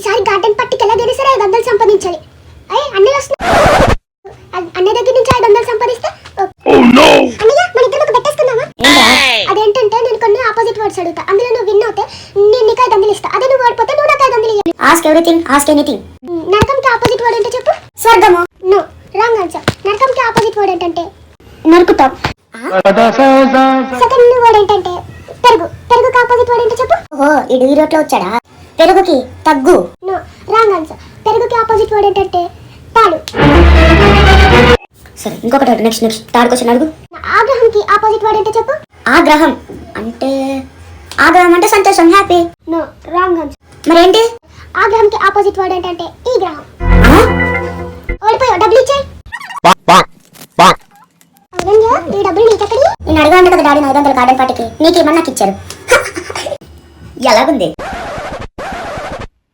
ఈసారి గార్డెన్ పట్టికి ఎలాగైనా సరే 500 సంపాదించాలి. అన్నీ వస్తున్నాయి. అన్న దగ్గర నుంచి 500 సంపాదిస్తే అన్నయ్య మన ఇద్దరం ఒక పెట్టేసుకుందామా? అదేంటంటే నేను కొన్ని ఆపోజిట్ వర్డ్స్ అడుగుతా, అందులో నువ్వు విన్ అవుతే నేను నీకు 500 ఇస్తా, అదే నువ్వు ఓడిపోతే నువ్వు నాకు 500 ఇవ్వాలి. Ask everything, ask anything. నరకంకి ఆపోజిట్ వర్డ్ ఏంటో చెప్పు. స్వర్గము. No, wrong answer. నరకంకి ఆపోజిట్ వర్డ్ ఏంటంటే నరుకుతాం. సెకండ్ వర్డ్ ఏంటంటే పెరుగు. పెరుగుకి ఆపోజిట్ వర్డ్ ఏంటో చెప్పు. ఓహో, ఈ రోట్లో వచ్చాడా? పెరుగుకి తగ్గు. No, wrong answer. పెరుగుకి ఆపోజిట్ వర్డ్ ఏంటంటే తాడు. సరే, ఇంకొకటి నెక్స్ట్ థర్డ్ క్వశ్చన్ అడుగు. ఆగ్రహంకి ఆపోజిట్ వర్డ్ ఏంటో చెప్పు. ఆగ్రహం అంటే సంతోషం, హ్యాపీ. No, wrong answer. మరేంటి? ఆగ్రహంకి ఆపోజిట్ వర్డ్ ఏంటంటే ఈ గ్రహం. ఓడిపోయావు, డబ్బులు ఇచ్చే. అవునంగా, ఈ డబ్బులు నీకెక్కడి? నేను అడగాలంటే కదా డాడీ 500 గార్డెన్ పార్టీకి నీకేమన్నా నాకు ఇచ్చారు. ఎలాగుంది?